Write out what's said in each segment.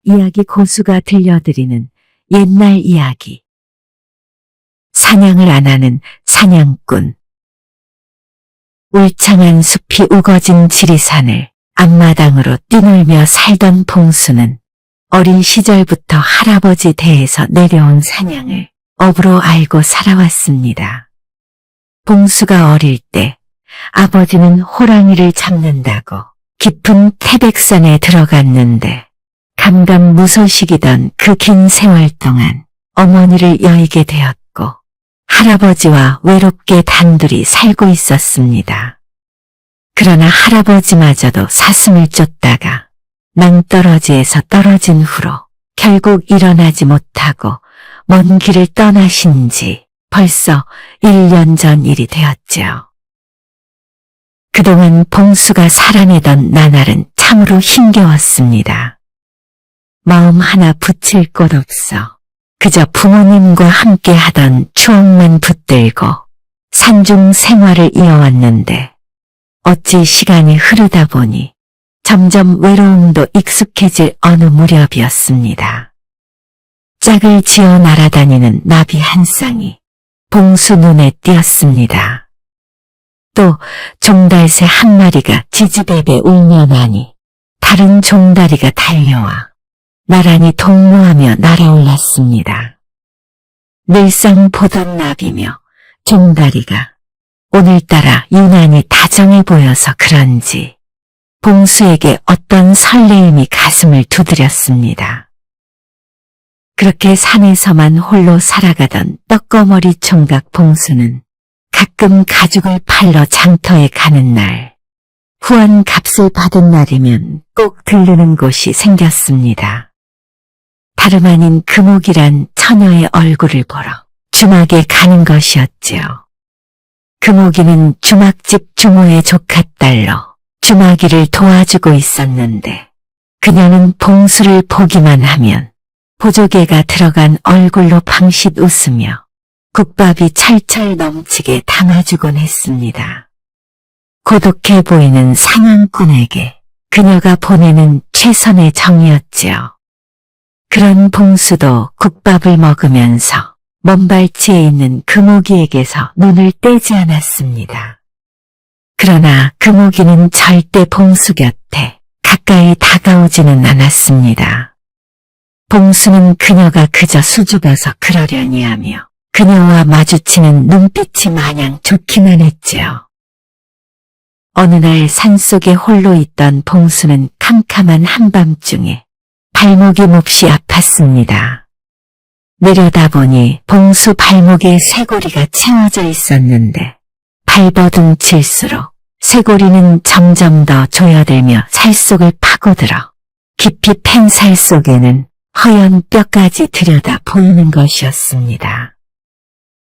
이야기 고수가 들려드리는 옛날 이야기. 사냥을 안 하는 사냥꾼. 울창한 숲이 우거진 지리산을 앞마당으로 뛰놀며 살던 봉수는 어린 시절부터 할아버지 댁에서 내려온 사냥을 업으로 알고 살아왔습니다. 봉수가 어릴 때 아버지는 호랑이를 잡는다고 깊은 태백산에 들어갔는데 감감무소식이던 그 긴 세월 동안 어머니를 여의게 되었고 할아버지와 외롭게 단둘이 살고 있었습니다. 그러나 할아버지마저도 사슴을 쫓다가 낭떠러지에서 떨어진 후로 결국 일어나지 못하고 먼 길을 떠나신 지 벌써 1년 전 일이 되었죠. 그동안 봉수가 살아내던 나날은 참으로 힘겨웠습니다. 마음 하나 붙일 곳 없어 그저 부모님과 함께 하던 추억만 붙들고 산중 생활을 이어왔는데 어찌 시간이 흐르다 보니 점점 외로움도 익숙해질 어느 무렵이었습니다. 짝을 지어 날아다니는 나비 한 쌍이 봉수 눈에 띄었습니다. 또 종달새 한 마리가 지지배배 울며 나니 다른 종다리가 달려와 나란히 동무하며 날아올랐습니다. 늘상 보던 나비며 종다리가 오늘따라 유난히 다정해 보여서 그런지 봉수에게 어떤 설레임이 가슴을 두드렸습니다. 그렇게 산에서만 홀로 살아가던 떡거머리 총각 봉수는 가끔 가죽을 팔러 장터에 가는 날, 후한 값을 받은 날이면 꼭 들르는 곳이 생겼습니다. 다름 아닌 금옥이란 처녀의 얼굴을 보러 주막에 가는 것이었지요. 금옥이는 주막집 주모의 조카딸로 주막이를 도와주고 있었는데 그녀는 봉수를 보기만 하면 보조개가 들어간 얼굴로 방싯 웃으며 국밥이 철철 넘치게 담아주곤 했습니다. 고독해 보이는 사냥꾼에게 그녀가 보내는 최선의 정이었지요. 그런 봉수도 국밥을 먹으면서 먼발치에 있는 금옥이에게서 눈을 떼지 않았습니다. 그러나 금옥이는 절대 봉수 곁에 가까이 다가오지는 않았습니다. 봉수는 그녀가 그저 수줍어서 그러려니 하며 그녀와 마주치는 눈빛이 마냥 좋기만 했지요. 어느 날 산속에 홀로 있던 봉수는 캄캄한 한밤중에 발목이 몹시 아팠습니다. 내려다보니 봉수 발목에 쇠고리가 채워져 있었는데 발버둥칠수록 쇠고리는 점점 더 조여들며 살 속을 파고들어 깊이 팬 살 속에는 허연 뼈까지 들여다 보이는 것이었습니다.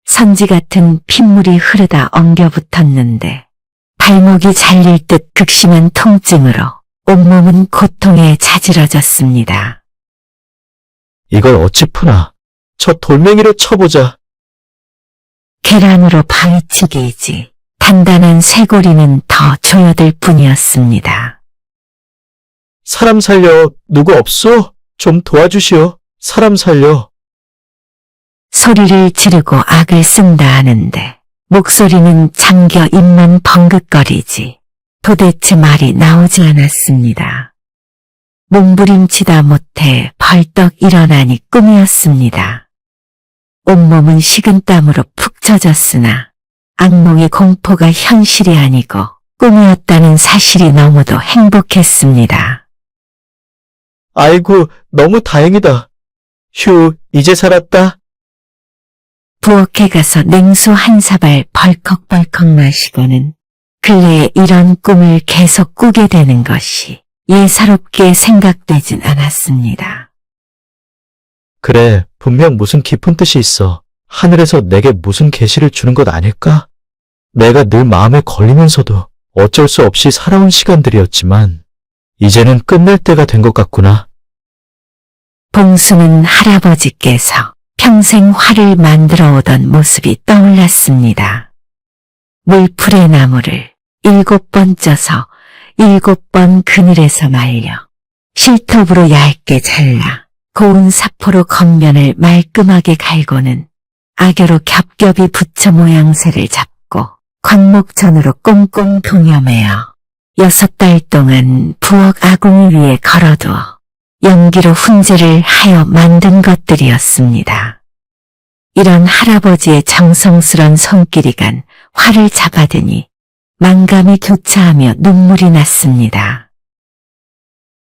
선지 같은 핏물이 흐르다 엉겨붙었는데 발목이 잘릴 듯 극심한 통증으로 온몸은 고통에 자지러졌습니다. 이걸 어찌 푸나? 저 돌멩이로 쳐보자. 계란으로 바위치기이지 단단한 쇠고리는 더 조여들 뿐이었습니다. 사람 살려. 누구 없소? 좀 도와주시오. 사람 살려. 소리를 지르고 악을 쓴다 하는데 목소리는 잠겨 입만 벙긋거리지 도대체 말이 나오지 않았습니다. 몸부림치다 못해 벌떡 일어나니 꿈이었습니다. 온몸은 식은땀으로 푹 젖었으나 악몽의 공포가 현실이 아니고 꿈이었다는 사실이 너무도 행복했습니다. 아이고, 너무 다행이다. 휴, 이제 살았다. 부엌에 가서 냉수 한 사발 벌컥벌컥 마시고는 근래에 이런 꿈을 계속 꾸게 되는 것이 예사롭게 생각되진 않았습니다. 그래, 분명 무슨 깊은 뜻이 있어. 하늘에서 내게 무슨 계시를 주는 것 아닐까? 내가 늘 마음에 걸리면서도 어쩔 수 없이 살아온 시간들이었지만 이제는 끝날 때가 된 것 같구나. 봉수는 할아버지께서 평생 활을 만들어 오던 모습이 떠올랐습니다. 물풀의 나무를 7번 쪄서 7번 그늘에서 말려 실톱으로 얇게 잘라 고운 사포로 겉면을 말끔하게 갈고는 악여로 겹겹이 부처 모양새를 잡고 광목천으로 꽁꽁 동여매어 6달 동안 부엌 아궁이 위에 걸어두어 연기로 훈제를 하여 만든 것들이었습니다. 이런 할아버지의 정성스런 손길이 간 활을 잡아드니 만감이 교차하며 눈물이 났습니다.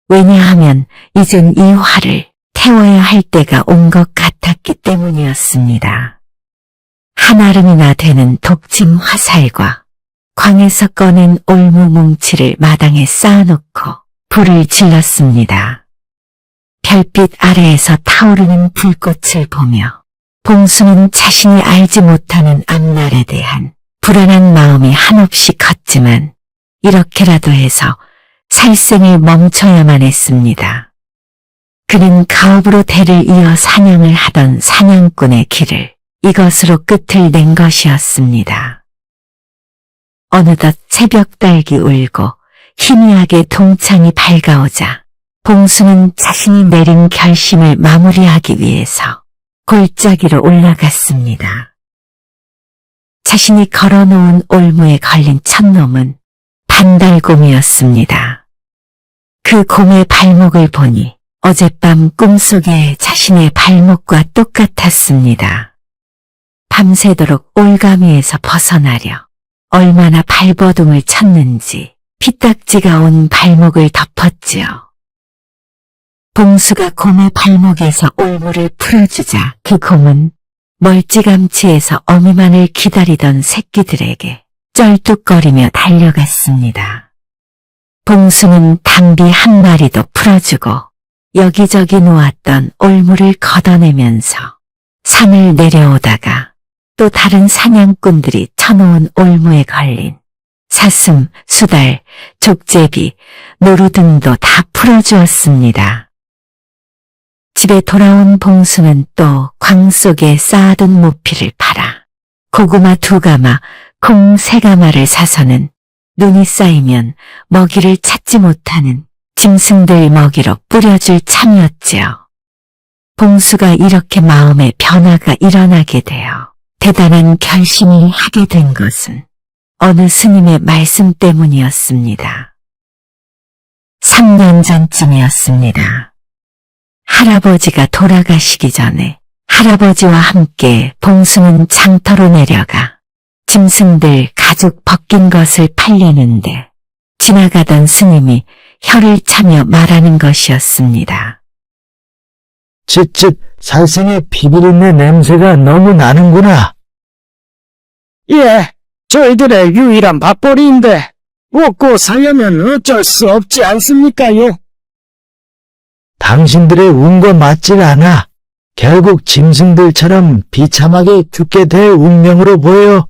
왜냐하면 이젠 이 활을 태워야 할 때가 온 것 같았기 때문이었습니다. 한아름이나 되는 독침 화살과 광에서 꺼낸 올무 뭉치를 마당에 쌓아놓고 불을 질렀습니다. 별빛 아래에서 타오르는 불꽃을 보며 봉수는 자신이 알지 못하는 앞날에 대한 불안한 마음이 한없이 컸지만 이렇게라도 해서 살생을 멈춰야만 했습니다. 그는 가업으로 대를 이어 사냥을 하던 사냥꾼의 길을 이것으로 끝을 낸 것이었습니다. 어느덧 새벽 달기 울고 희미하게 동창이 밝아오자 봉수는 자신이 내린 결심을 마무리하기 위해서 골짜기로 올라갔습니다. 자신이 걸어놓은 올무에 걸린 첫놈은 반달곰이었습니다. 그 곰의 발목을 보니 어젯밤 꿈속에 자신의 발목과 똑같았습니다. 밤새도록 올가미에서 벗어나려 얼마나 발버둥을 쳤는지 피딱지가 온 발목을 덮었지요. 봉수가 곰의 발목에서 올무를 풀어주자 그 곰은 멀찌감치해서 어미만을 기다리던 새끼들에게 쩔뚝거리며 달려갔습니다. 봉수는 담비 한 마리도 풀어주고 여기저기 놓았던 올무를 걷어내면서 산을 내려오다가 또 다른 사냥꾼들이 쳐놓은 올무에 걸린 사슴, 수달, 족제비, 노루 등도 다 풀어주었습니다. 집에 돌아온 봉수는 또 광 속에 쌓아둔 모피를 팔아 고구마 2가마, 콩 3가마를 사서는 눈이 쌓이면 먹이를 찾지 못하는 짐승들 먹이로 뿌려줄 참이었지요. 봉수가 이렇게 마음의 변화가 일어나게 되어 대단한 결심을 하게 된 것은 어느 스님의 말씀 때문이었습니다. 3년 전쯤이었습니다. 할아버지가 돌아가시기 전에 할아버지와 함께 봉수는 장터로 내려가 짐승들 가죽 벗긴 것을 팔려는데 지나가던 스님이 혀를 차며 말하는 것이었습니다. 쯧쯧, 살생의 피비린내 냄새가 너무 나는구나. 예, 저희들의 유일한 밥벌이인데 먹고 살려면 어쩔 수 없지 않습니까요? 당신들의 운거 맞질 않아. 결국 짐승들처럼 비참하게 죽게 될 운명으로 보여.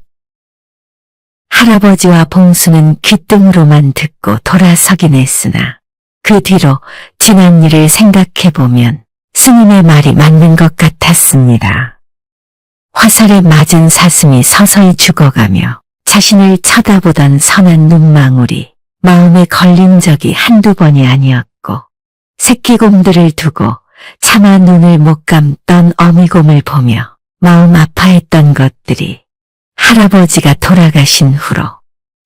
할아버지와 봉수는 귓등으로만 듣고 돌아서긴 했으나 그 뒤로 지난 일을 생각해보면 스님의 말이 맞는 것 같았습니다. 화살에 맞은 사슴이 서서히 죽어가며 자신을 쳐다보던 선한 눈망울이 마음에 걸린 적이 한두 번이 아니었고 새끼곰들을 두고 차마 눈을 못 감던 어미곰을 보며 마음 아파했던 것들이 할아버지가 돌아가신 후로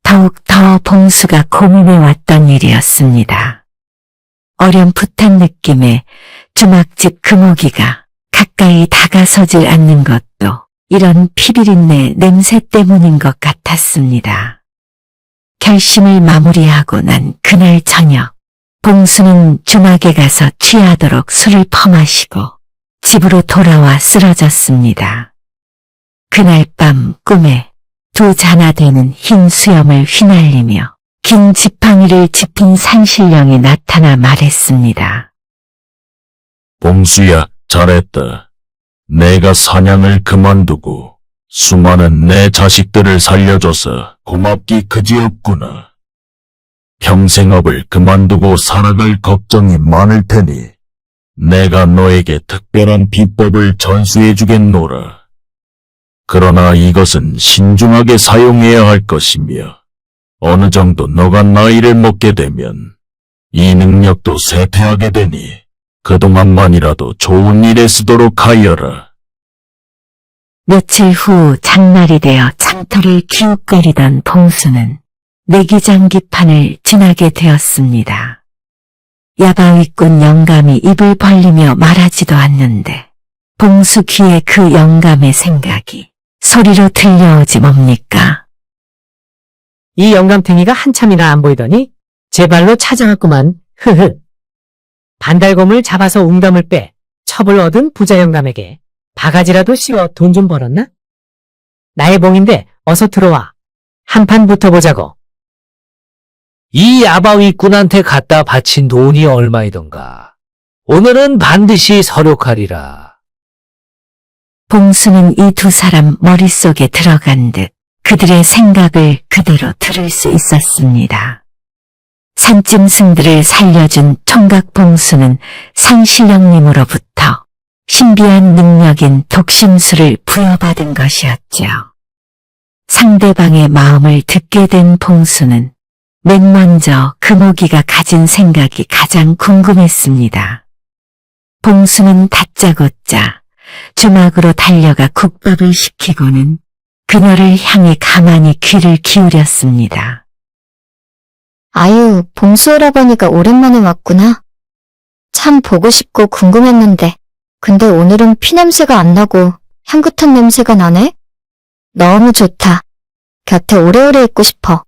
더욱 더 봉수가 고민해 왔던 일이었습니다. 어렴풋한 느낌의 주막집 금오기가 가까이 다가서질 않는 것도 이런 피비린내 냄새 때문인 것 같았습니다. 결심을 마무리하고 난 그날 저녁, 봉수는 주막에 가서 취하도록 술을 퍼마시고 집으로 돌아와 쓰러졌습니다. 그날 밤 꿈에 2 자나 되는 흰 수염을 휘날리며 긴 지팡이를 짚은 산신령이 나타나 말했습니다. 봉수야, 잘했다. 내가 사냥을 그만두고 수많은 내 자식들을 살려줘서 고맙기 그지없구나. 평생업을 그만두고 살아갈 걱정이 많을 테니 내가 너에게 특별한 비법을 전수해주겠노라. 그러나 이것은 신중하게 사용해야 할 것이며 어느 정도 너가 나이를 먹게 되면 이 능력도 쇠퇴하게 되니 그동안만이라도 좋은 일에 쓰도록 하여라. 며칠 후 장날이 되어 장터를 기웃거리던 봉수는 내기장기판을 지나게 되었습니다. 야바위꾼 영감이 입을 벌리며 말하지도 않는데 봉수 귀에 그 영감의 생각이 소리로 들려오지 뭡니까? 이 영감탱이가 한참이나 안 보이더니 제 발로 찾아갔구만. 흐흐. 반달곰을 잡아서 웅담을 빼 첩을 얻은 부자 영감에게 바가지라도 씌워 돈 좀 벌었나? 나의 봉인데 어서 들어와. 한판 붙어보자고. 이 야바위꾼한테 갖다 바친 돈이 얼마이던가. 오늘은 반드시 서력하리라. 봉수는 이 두 사람 머릿속에 들어간 듯 그들의 생각을 그대로 들을 수 있었습니다. 산짐승들을 살려준 총각 봉수는 상실령님으로부터 신비한 능력인 독심술을 부여받은 것이었죠. 상대방의 마음을 듣게 된 봉수는 맨 먼저 금오기가 가진 생각이 가장 궁금했습니다. 봉수는 다짜고짜 주막으로 달려가 국밥을 시키고는 그녀를 향해 가만히 귀를 기울였습니다. 아유, 봉수 오라버니가 오랜만에 왔구나. 참 보고 싶고 궁금했는데. 근데 오늘은 피냄새가 안 나고 향긋한 냄새가 나네? 너무 좋다. 곁에 오래오래 있고 싶어.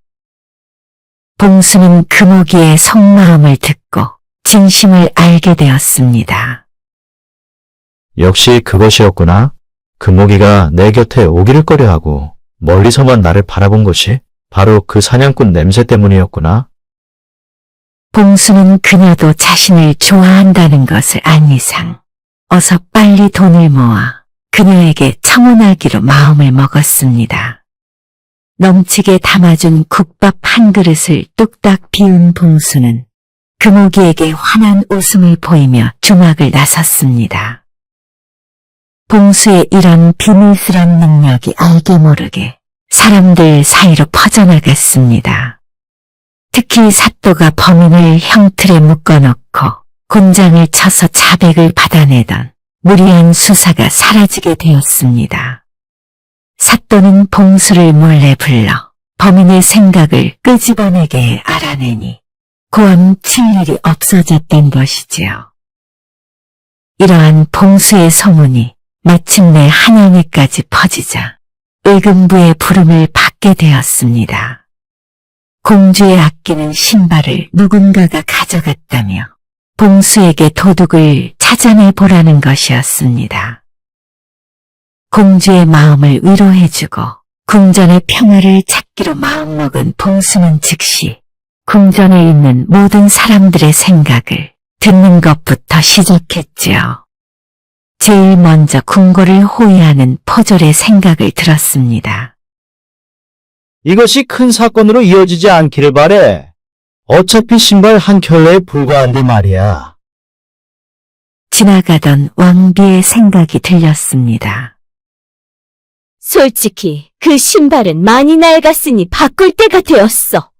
봉수는 금오기의 속마음을 듣고 진심을 알게 되었습니다. 역시 그것이었구나. 금오기가 내 곁에 오기를 꺼려하고 멀리서만 나를 바라본 것이 바로 그 사냥꾼 냄새 때문이었구나. 봉수는 그녀도 자신을 좋아한다는 것을 안 이상 어서 빨리 돈을 모아 그녀에게 청혼하기로 마음을 먹었습니다. 넘치게 담아준 국밥 한 그릇을 뚝딱 비운 봉수는 금오기에게 환한 웃음을 보이며 주막을 나섰습니다. 봉수의 이런 비밀스런 능력이 알게 모르게 사람들 사이로 퍼져나갔습니다. 특히 사또가 범인을 형틀에 묶어놓고 곤장을 쳐서 자백을 받아내던 무리한 수사가 사라지게 되었습니다. 사또는 봉수를 몰래 불러 범인의 생각을 끄집어내게 알아내니 고함 칠 일이 없어졌던 것이지요. 이러한 봉수의 소문이 마침내 한양에까지 퍼지자 의금부의 부름을 받게 되었습니다. 공주의 아끼는 신발을 누군가가 가져갔다며 봉수에게 도둑을 찾아내 보라는 것이었습니다. 공주의 마음을 위로해주고 궁전의 평화를 찾기로 마음먹은 봉수는 즉시 궁전에 있는 모든 사람들의 생각을 듣는 것부터 시작했지요. 제일 먼저 궁궐을 호위하는 포졸의 생각을 들었습니다. 이것이 큰 사건으로 이어지지 않기를 바래. 어차피 신발 한 켤레에 불과한데 말이야. 지나가던 왕비의 생각이 들렸습니다. 솔직히 그 신발은 많이 낡았으니 바꿀 때가 되었어.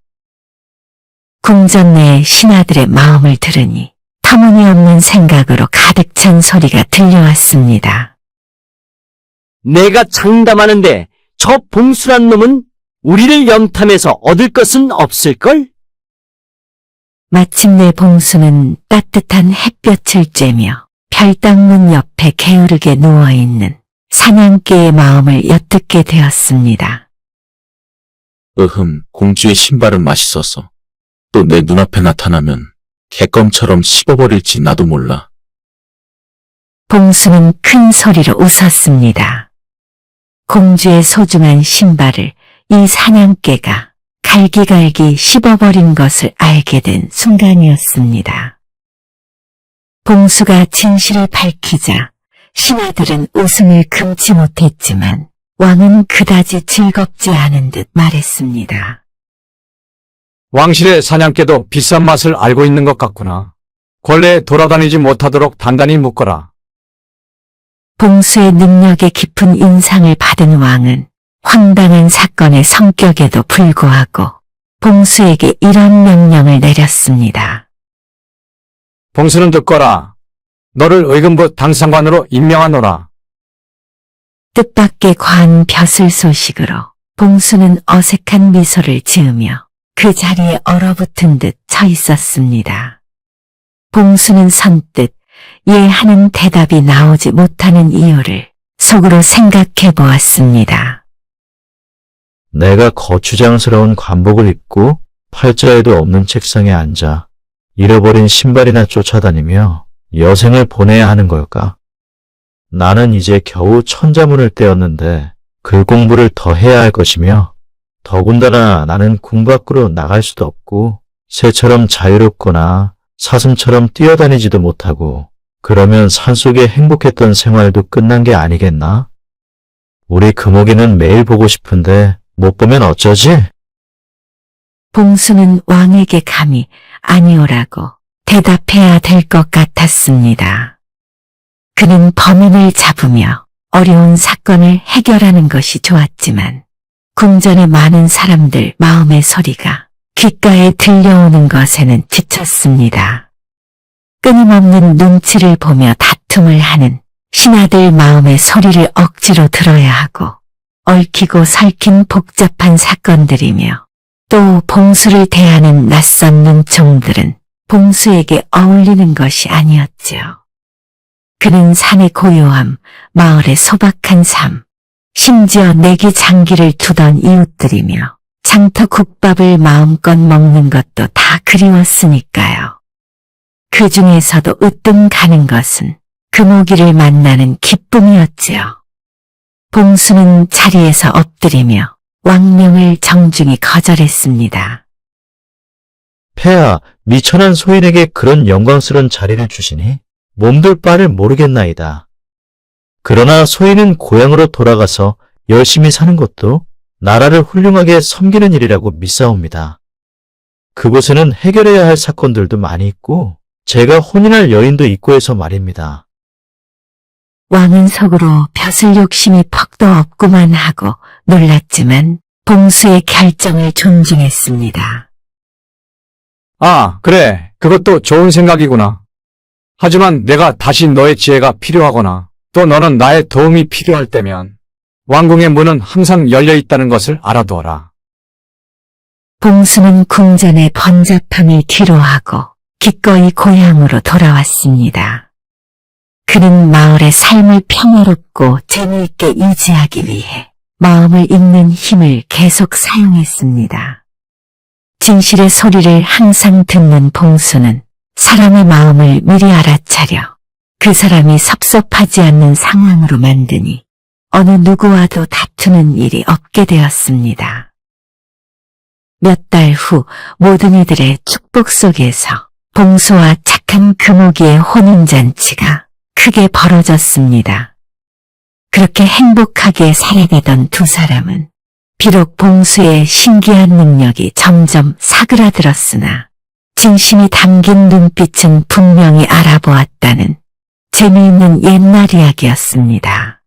궁전 내 신하들의 마음을 들으니 터무니없는 생각으로 가득 찬 소리가 들려왔습니다. 내가 장담하는데 저 봉수란 놈은 우리를 염탐해서 얻을 것은 없을걸? 마침내 봉수는 따뜻한 햇볕을 쬐며 별당문 옆에 게으르게 누워있는 사냥개의 마음을 엿듣게 되었습니다. 공주의 신발은 맛있었어. 또 내 눈앞에 나타나면 개껌처럼 씹어버릴지 나도 몰라. 봉수는 큰 소리로 웃었습니다. 공주의 소중한 신발을 이 사냥개가 갈기갈기 씹어버린 것을 알게 된 순간이었습니다. 봉수가 진실을 밝히자 신하들은 웃음을 금치 못했지만 왕은 그다지 즐겁지 않은 듯 말했습니다. 왕실의 사냥개도 비싼 맛을 알고 있는 것 같구나. 권례에 돌아다니지 못하도록 단단히 묶어라. 봉수의 능력에 깊은 인상을 받은 왕은 황당한 사건의 성격에도 불구하고 봉수에게 이런 명령을 내렸습니다. 봉수는 듣거라. 너를 의금부 당상관으로 임명하노라. 뜻밖의 과한 벼슬 소식으로 봉수는 어색한 미소를 지으며 그 자리에 얼어붙은 듯 서 있었습니다. 봉수는 선뜻 예 하는 대답이 나오지 못하는 이유를 속으로 생각해 보았습니다. 내가 거추장스러운 관복을 입고 팔자에도 없는 책상에 앉아 잃어버린 신발이나 쫓아다니며 여생을 보내야 하는 걸까? 나는 이제 겨우 천자문을 떼었는데 글 공부를 더 해야 할 것이며 더군다나 나는 궁 밖으로 나갈 수도 없고 새처럼 자유롭거나 사슴처럼 뛰어다니지도 못하고 그러면 산속에 행복했던 생활도 끝난 게 아니겠나? 우리 금옥이는 매일 보고 싶은데 못 보면 어쩌지? 봉수는 왕에게 감히 아니오라고 대답해야 될 것 같았습니다. 그는 범인을 잡으며 어려운 사건을 해결하는 것이 좋았지만 궁전의 많은 사람들 마음의 소리가 귓가에 들려오는 것에는 지쳤습니다. 끊임없는 눈치를 보며 다툼을 하는 신하들 마음의 소리를 억지로 들어야 하고 얽히고 설킨 복잡한 사건들이며 또 봉수를 대하는 낯선 눈총들은 봉수에게 어울리는 것이 아니었지요. 그는 산의 고요함, 마을의 소박한 삶, 심지어 내기 장기를 두던 이웃들이며 장터 국밥을 마음껏 먹는 것도 다 그리웠으니까요. 그 중에서도 으뜸 가는 것은 금오기를 만나는 기쁨이었지요. 봉수는 자리에서 엎드리며 왕명을 정중히 거절했습니다. 폐하, 미천한 소인에게 그런 영광스러운 자리를 주시니 몸둘 바를 모르겠나이다. 그러나 소인은 고향으로 돌아가서 열심히 사는 것도 나라를 훌륭하게 섬기는 일이라고 믿사옵니다. 그곳에는 해결해야 할 사건들도 많이 있고 제가 혼인할 여인도 있고 해서 말입니다. 왕은 속으로 벼슬 욕심이 퍽도 없구만 하고 놀랐지만 봉수의 결정을 존중했습니다. 아, 그래. 그것도 좋은 생각이구나. 하지만 내가 다시 너의 지혜가 필요하거나 또 너는 나의 도움이 필요할 때면 왕궁의 문은 항상 열려 있다는 것을 알아두어라. 봉수는 궁전의 번잡함을 뒤로하고 기꺼이 고향으로 돌아왔습니다. 그는 마을의 삶을 평화롭고 재미있게 유지하기 위해 마음을 읽는 힘을 계속 사용했습니다. 진실의 소리를 항상 듣는 봉수는 사람의 마음을 미리 알아차려 그 사람이 섭섭하지 않는 상황으로 만드니 어느 누구와도 다투는 일이 없게 되었습니다. 몇 달 후 모든 이들의 축복 속에서 봉수와 착한 금오기의 혼인잔치가 크게 벌어졌습니다. 그렇게 행복하게 살아가던 두 사람은 비록 봉수의 신기한 능력이 점점 사그라들었으나 진심이 담긴 눈빛은 분명히 알아보았다는 재미있는 옛날 이야기였습니다.